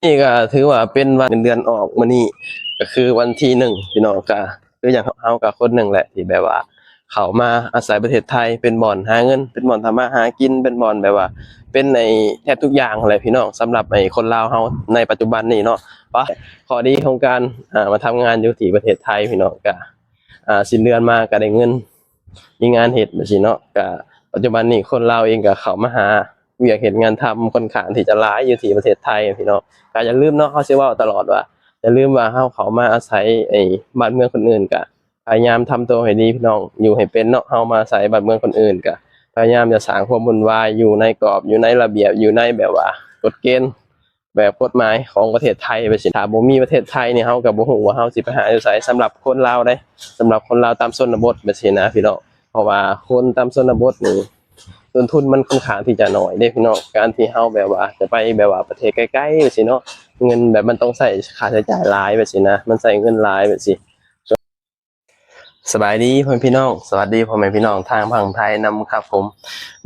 นี่ก็ถือว่าเป็นวันเดือนออกมื้อนี้ก็คือวันที่1พี่น้องก็คืออย่างเฮากับคนหนึ่งแหละที่แบบว่าเขามาอาศัยประเทศไทยเป็นบ่อนหาเงินเป็นบ่อนทำมาหากินเป็นบ่อนแบบว่าเป็นในแทบทุกอย่างเลยพี่น้องสำหรับไอ้คนลาวเฮาในปัจจุบันนี้เนาะว่าข้อดีของการมาทำงานอยู่ที่ประเทศไทยพี่น้องก็สิ้นเดือนมาก็ได้เงินมีงานเฮ็ดจังซี่เนาะก็ปัจจุบันนี้คนลาวเองก็เข้ามาหาเวียกเฮ็ดงานทำค่อนข้างที่จะหลายอยู่ที่ประเทศไทยพี่น้อง ก็อย่าลืมเนาะเขาสิเว้าตลอดว่าอย่าลืมว่าเขามาอาศัยไอ้บ้านเมืองคนอื่นก็พยายามทำตัวให้ดีพี่น้องอยู่ให้เป็นเนาะเฮามาอาศัยบ้านเมืองคนอื่นก็พยายามจะสร้างความวุ่นวายอยู่ในกรอบอยู่ในระเบียบอยู่ในแบบว่ากฎเกณฑ์แบบกฎหมายของประเทศไทยไปสิถ้าบ่มีประเทศไทยนี่เฮาก็บ่ฮู้ว่าเฮาสิไปหาอยู่ไสสำหรับคนลาวเด้สำหรับคนลาวตามชนบทแบบนี้นะพี่น้องเพราะว่าคนตามชนบทนี่ ต้นทุนมันค่อนข้างที่จะน้อยเด้พี่น้องการที่เฮาแบบว่าจะไปแบบว่าประเทศใกล้ๆจังซี่เนาะเงินแบบมันต้องใช้ค่าใช้จ่ายหลายแบบซี้นะมันใช้เงินหลายแบบซี้สบายดีพ่อแม่พี่น้องสวัสดีพ่อแม่พี่น้องทางฝั่งไทยนำครับผม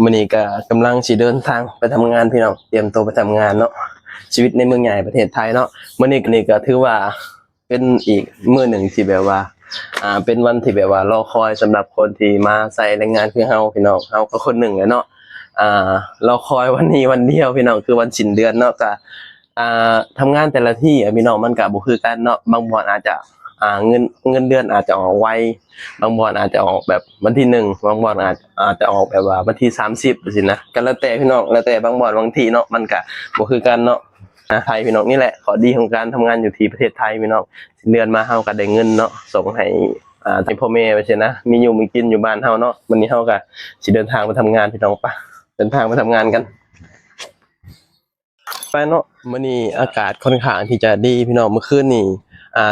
มื้อนี้ก็กำลังสิเดินทางไปทำงานพี่น้องเตรียมตัวไปทำงานเนาะชีวิตในเมืองใหญ่ประเทศไทยเนาะมื้อนี้ก็ถือว่าเป็นอีกมื้อหนึ่งที่แบบว่าเป็นวันที่แบบว่ารอคอยสำหรับคนที่มาใส่แรงงานคือเฮาพี่น้องเฮาก็คนหนึ่งแหละเนาะ อ่เราคอยวันนี้วันเดียวพี่น้องคือวันสิ้นเดือนเนาะก็ทำงานแต่ละที่พี่น้องมันก็บ่คือกันเนาะบางบ่อนอาจจะเงินเดือนอาจจะออกไวบางบ่อนอาจจะออกแบบวันที่1บางบ่อนอาจจะออกแบบว่าวันที่30จังซี่นะก็แล้วแต่พี่น้องแล้วแต่บางบ่อนบางที่เนาะมันก็บ่คือกันเนาะไทยพี่น้องนี่แหละข้อดีของการทำงานอยู่ที่ประเทศไทยพี่น้องสิ้นเดือนมาเฮาก็ได้เงินเนาะส่งให้ให้พ่อแม่ไปซี้นะมีอยู่มีกินอยู่บ้านเฮาเนาะวันนี้เฮาก็สิเดินทางไปทำงานพี่น้องปะ เดินทางไปทำงานกันไปเนาะมื้อนี้อากาศค่อนข้างที่จะดีพี่น้องเมื่อคืนนี่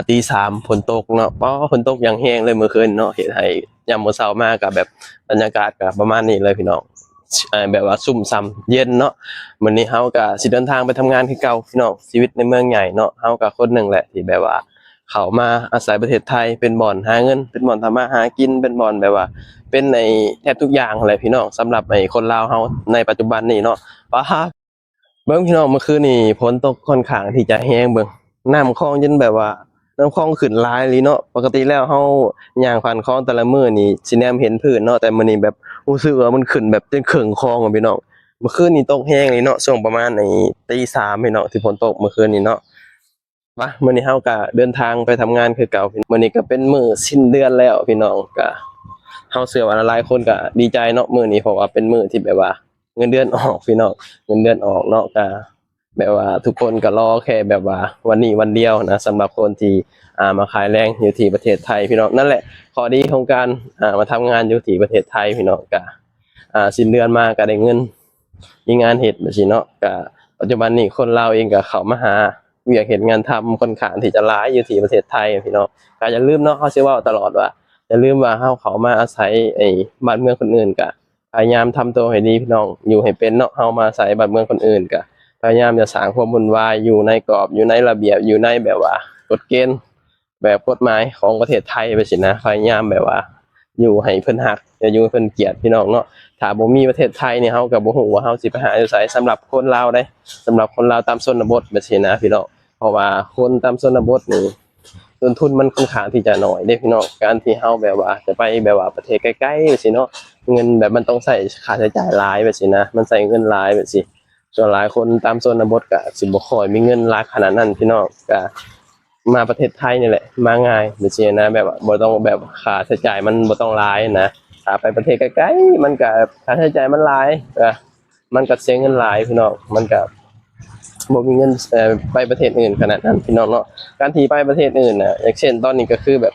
ตีสามฝนตกเนาะฝนตกอย่างแรงเลยเมื่อคืนเนาะเฮ็ดให้ยามมื้อเช้ามาก็แบบบรรยากาศก็ประมาณนี้เลยพี่น้องแบบว่าซุ่มซ่ำเย็นเนาะมื้อนี้เฮาก็สิเดินทางไปทำงานคือเก่าพี่น้องชีวิตในเมืองใหญ่เนาะเฮาก็คนหนึ่งแหละที่แบบว่าเขามาอาศัยประเทศไทยเป็นบ่อนหาเงินเป็นบ่อนทำมาหากินเป็นบ่อนแบบว่าเป็นในแทบทุกอย่างแหละพี่น้องสำหรับไอ้คนลาวเฮาในปัจจุบันนี้เนาะว้า เบิ่งพี่น้องเมื่อคืนนี่ฝนตกค่อนข้างที่จะแรงเบิ่งน้ำคลองจนแบบว่าน้ำคลองขึ้นหลายอีหลีเนาะปกติแล้วเฮาย่างผ่านคลองแต่ละมื้อนี่สิแนมเห็นพื้นเนาะแต่มื้อนี้แบบรู้สึกว่ามันขึ้นแบบจนครึ่งคลองอะพี่น้องเมื่อคืนนี่ตกแรงเลยเนาะช่วงประมาณไอ้ตีสามพี่น้องที่ฝนตกเมื่อคืนนี้เนาะมื้อนี้เฮาก็เดินทางไปทำงานคือเก่ามื้อนี้ก็เป็นมื้อสิ้นเดือนแล้วพี่น้องก็เฮาเชื่อว่าหลายๆคนก็ดีใจเนาะมื้อนี้เพราะว่าเป็นมื้อที่แบบว่าเงินเดือนออกพี่น้อง เงินเดือนออกเนาะก็แบบว่าทุกคนก็รอแค่แบบว่าวันนี้วันเดียวนะสำหรับคนที่มาขายแรงอยู่ที่ประเทศไทยพี่น้องนั่นแหละข้อดีของการมาทำงานอยู่ที่ประเทศไทยพี่น้องก็สิ้นเดือนมาก็ได้เงินมีงานเฮ็ดจังซี่เนาะก็ปัจจุบันนี้คนลาวเองก็เข้ามาหาเวียกเฮ็ดงานทำค่อนข้างที่จะหลายอยู่ที่ประเทศไทยพี่น้องก็อย่าลืมเนาะเขาสิเว้าตลอดว่าอย่าลืมว่าเฮาเข้ามาอาศัยไอ้บ้านเมืองคนอื่นก็ พยายามทำตัวให้ดีพี่น้องอยู่ให้เป็นเนาะเฮามาอาศัยบ้านเมืองคนอื่นก็พยายามจะสร้างความวุ่นวายอยู่ในกรอบอยู่ในระเบียบอยู่ในแบบว่ากฎเกณฑ์แบบกฎหมายของประเทศไทยไปสินะพยายามแบบว่าอยู่ให้เพิ่นฮักอย่าอยู่ให้เพิ่นเกลียดพี่น้องเนาะถ้าบ่มีประเทศไทยนี่เฮาก็บ่ฮู้ว่าเฮาสิไปหาอยู่ไสสำหรับคนลาวเด้สำหรับคนลาวตามชนบทแบบสินะพี่น้องเพราะว่าคนตามชนบทนี่ ต้นทุนมันค่อนข้างที่จะน้อยเด้พี่น้องการที่เฮาแบบว่าจะไปแบบว่าประเทศใกล้ๆจังซี่เนาะเงินแบบมันต้องใช้ค่าใช้จ่ายหลายแบบซี้นะมันใช้เงินหลายแบบซี้ส่วนหลายคนตามชนบทก็สิบ่ค่อยมีเงินหลายขนาดนั้นพี่น้องก็มาประเทศไทยนี่แหละมาง่ายแบบซี้นะแบบว่าบ่ต้องแบบค่าใช้จ่ายมันบ่ต้องหลายนะถ้าไปประเทศใกล้ๆมันก็ค่าใช้จ่ายมันหลายมันก็เสียเงินหลายพี่น้องมันก็ บ่มีเงินไปประเทศอื่นขนาดนั้นพี่น้องเนาะการที่ไปประเทศอื่นน่ะอย่างเช่นตอนนี้ก็คือแบบ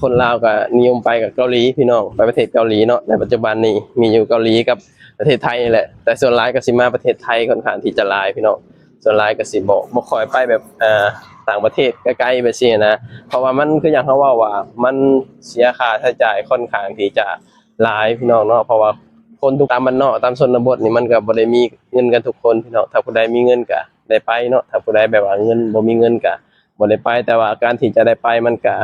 คนลาวก็นิยมไปกับเกาหลีพี่น้องไปประเทศเกาหลีเนาะในปัจจุบันนี้มีอยู่เกาหลีกับประเทศไทยนี่แหละแต่ส่วนหลายก็สิมาประเทศไทยค่อนข้างที่จะหลายพี่น้องส่วนหลายก็สิบ่ค่อยไปแบบต่างประเทศใกล้ๆไปซี้นะเพราะว่ามันคืออย่างเขาว่ามันเสียค่าใช้จ่ายค่อนข้างที่จะหลายพี่น้องเนาะเพราะว่า คนทุกตามบ้านนอกตามชนบทนี่มันก็บ่ได้มีเงินกันทุกคนพี่น้องถ้าผู้ใดมีเงินก็ได้ไปเนาะถ้าผู้ใดแบบว่าเงินบ่มีเงินก็บ่ได้ไปแต่ว่าการที่จะได้ไปมันก็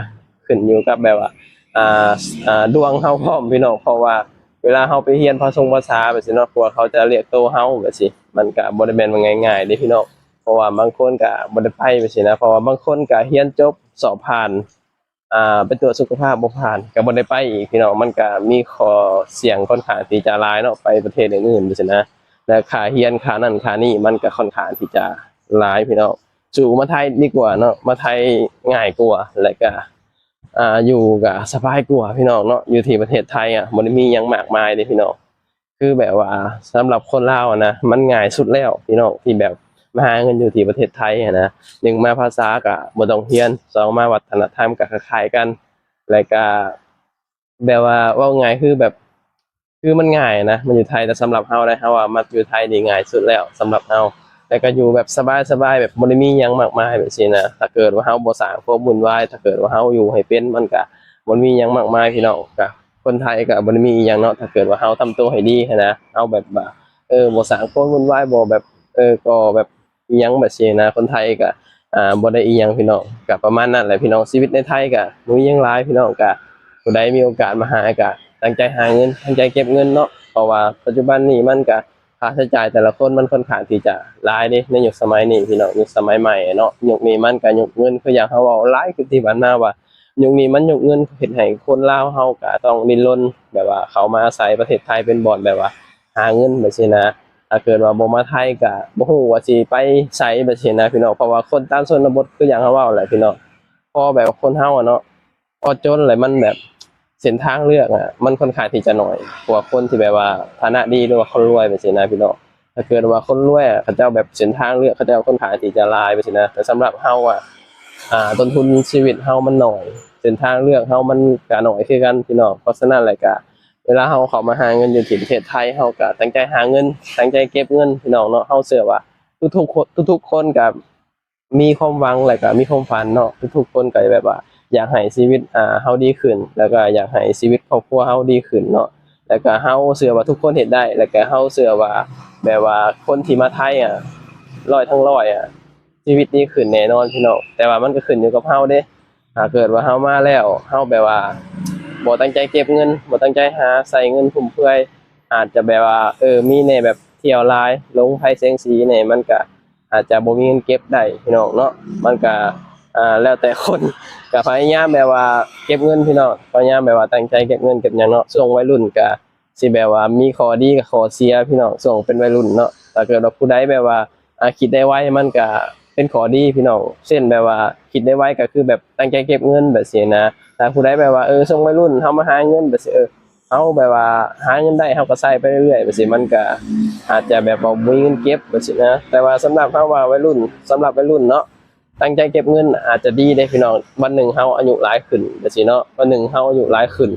ขึ้นอยู่กับแบบว่าอ่าดวงเฮาพร้อมพี่น้องเพราะว่าเวลาเฮาไปเรียนภาษาแบบซี้เนาะกว่าเขาจะเรียกโตเฮาแบบซี้มันก็บ่ได้แม่นว่าง่ายๆเด้พี่น้องเพ ราะว่าบางคนก็บ่ได้ไปไปสินะเพราะว่าบางคนก็เรียนจบสอบผ่านไปตรวจสุขภาพบ่ผ่านก็บ่ได้ไปอีกพี่น้องมันก็มีข้อเสี่ยงค่อนข้างที่จะหลายเนาะไปประเทศอื่นๆไปสินะและค่าเรียนค่านั่นค่านี่มันก็ค่อนข้างที่จะหลายพี่น้องสู่มาไทยดีกว่าเนาะมาไทยง่ายกว่าและก็อยู่ก็สบายกว่าพี่น้องเนาะอยู่ที่ประเทศไทยบ่ได้มีหยังมากมายเด้พี่น้อง คือแบบว่าสำหรับคนลาวนะมันง่ายสุดแล้วพี่น้องที่แบบมาหาเงินอยู่ที่ประเทศไทยนะหนึ่งมาภาษาก็บ่ต้องเรียนสองมาวัฒนธรรมก็คล้ายๆกันแล้วก็แบบว่าเว้าง่ายคือแบบคือมันง่ายนะมันอยู่ไทยแต่สำหรับเฮานะเฮาว่ามาอยู่ไทยนี่ง่ายสุดแล้วสำหรับเฮาแล้วก็อยู่แบบสบายๆแบบบ่ได้มีหยังมากมายแบบนี้นะถ้าเกิดว่าเฮาบ่สร้างความวุ่นวายถ้าเกิดว่าเฮาอยู่ให้เป็นมันก็บ่มีหยังมากมายพี่น้องก็ คนไทยก็บ่ได้มีอิหยังเนาะถ้าเกิดว่าเฮาทำตัวให้ดีหั้นนะเอาแบบว่าบ่สร้างความวุ่นวายบ่แบบก่อแบบอิหยังแบบซี้นะคนไทยก็บ่ได้อิหยังพี่น้องก็ประมาณนั้นแหละพี่น้องชีวิตในไทยก็บ่มีหยังหลายพี่น้องก็ผู้ใดมีโอกาสมาหาก็ตั้งใจหาเงินตั้งใจเก็บเงินเนาะเพราะว่าปัจจุบันนี้มันก็ค่าใช้จ่ายแต่ละคนมันค่อนข้างที่จะหลายเด้ในยุคสมัยนี้พี่น้องยุคสมัยใหม่เนาะยุคนี้มันก็ยุคเงินคืออย่างเขาเว้าหลายคือที่ผ่านมาว่า ยุคนี้มันยุคเงินเฮ็ดให้คนลาวเฮาก็ต้องดิ้นรนแบบว่าเขามาอาศัยประเทศไทยเป็นบ่อนแบบว่าหาเงินแบบซี้นะถ้าเกิดว่าบ่มาไทยก็บ่ฮู้ว่าสิไปไสแบบซี้นะพี่น้องเพราะว่าคนตามชนบทคือหยังเขาเว้าแหละพี่น้องพอแบบคนเฮาเนาะพอจนแล้วมันแบบเส้นทางเลือกมันค่อนข้างที่จะน้อยกว่าคนที่แบบว่าฐานะดีหรือว่าคนรวยแบบซี้นะพี่น้องถ้าเกิดว่าคนรวยเขาเจ้าแบบเส้นทางเลือกเขาเจ้าค่อนข้างที่จะหลายแบบซี้นะแต่สำหรับเฮาต้นทุนชีวิตเฮามันน้อย เส้นทางเลือกเฮามันก็น้อยคือกันพี่น้องเพราะฉะนั้นแหละก็เวลาเฮาเข้ามาหาเงินอยู่ที่ประเทศไทยเฮาก็ตั้งใจหาเงินตั้งใจเก็บเงินพี่น้องเนาะเฮาเชื่อว่าทุกคนก็มีความหวังแล้วก็มีความฝันเนาะทุกๆคนก็แบบว่าอยากให้ชีวิตเฮาดีขึ้นแล้วก็อยากให้ชีวิตครอบครัวเฮาดีขึ้นเนาะแล้วก็เฮาเชื่อว่าทุกคนเฮ็ดได้แล้วก็เฮาเชื่อว่าแบบว่าคนที่มาไทยร้อยทั้งร้อยชีวิตดีขึ้นแน่นอนพี่น้องแต่ว่ามันก็ขึ้นอยู่กับเฮาเด้ ถ้าเกิดว่าเฮามาแล้วเฮาแบบว่าบ่ตั้งใจเก็บเงินบ่ตั้งใจหาใส่เงินฟุ่มเฟือยอาจจะแบบว่ามีแหน่แบบเที่ยวหลายหลงไผแสงสีแหน่มันก็อาจจะบ่มีเงินเก็บได้พี่น้องเนาะมันก็แล้วแต่คนก็พยายามแบบว่าเก็บเงินพี่น้องพยายามแบบว่าตั้งใจเก็บเงินเก็บหยังเนาะช่วงวัยรุ่นก็สิแบบว่ามีข้อดีกับข้อเสียพี่น้องช่วงเป็นวัยรุ่นเนาะถ้าเกิดว่าผู้ใดแบบว่าคิดได้ไวมันก็ เป็นข้อดีพี่น้องเช่นแบบว่าคิดได้ไวก็คือแบบตั้งใจเก็บเงินแบบซี้นะถ้าผู้ใดแบบว่าช่วงวัยรุ่นเฮามาหาเงินแบบซี้เฮาแบบว่าหาเงินได้เฮาก็ใช้ไปเรื่อยๆแบบซี้มันก็อาจจะแบบบ่มีเงินเก็บแบบซี้นะแต่ว่าสำหรับเฮาว่าวัยรุ่นสำหรับวัยรุ่นเนาะตั้งใจเก็บเงินอาจจะดีเด้พี่น้องวันหนึ่งเฮาอายุหลายขึ้นแบบซี้เนาะวันหนึ่งเฮาอายุหลายขึ้น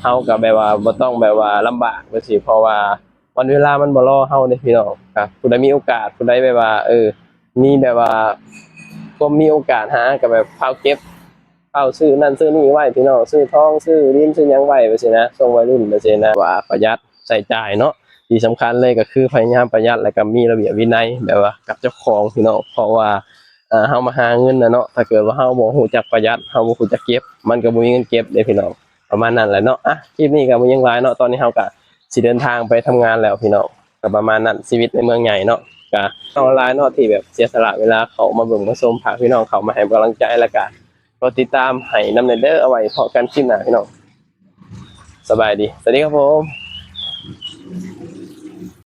เฮาก็แบบว่าบ่ต้องแบบว่าลำบากแบบซี้เพราะว่าวันเวลามันบ่รอเฮาเด้พี่น้องครับผู้ใดมีโอกาสผู้ใดแบบว่ามีแบบว่าก็มีโอกาสหาก็แบบเผาเก็บเผาซื้อนั่นซื้อนี่ไว้พี่น้องซื้อทองซื้อดินซื้อหยังไว้ไปสินะช่วงวัยรุ่นไปสินะว่าประหยัดใส่จ่ายเนาะที่สำคัญเลยก็คือพยายามประหยัดแล้วก็มีระเบียบวินัยแบบว่ากับเจ้าของพี่น้องเพราะว่าเฮามาหาเงินเนาะถ้าเกิดว่าเฮาบ่รู้จักประหยัดเฮาบ่รู้จักเก็บมันก็บ่มีเงินเก็บเด้พี่น้องประมาณนั้นแหละเนาะคลิปนี้ก็บ่ยังหลายเนาะตอนนี้เฮาก็สิเดินทางไปทำงานแล้วพี่น้องก็ประมาณนั้นชีวิตในเมืองใหญ่เนาะ ก็ออนไลน์เนาะที่แบบเสียสละเวลาเขามาเบิ่งมาชมพาพี่น้องเขามาให้กำลังใจแล้วก็กดติดตามให้นำเด้อเอาไว้พอกันคลิปหน้าพี่น้องสบายดีสวัสดีครับผม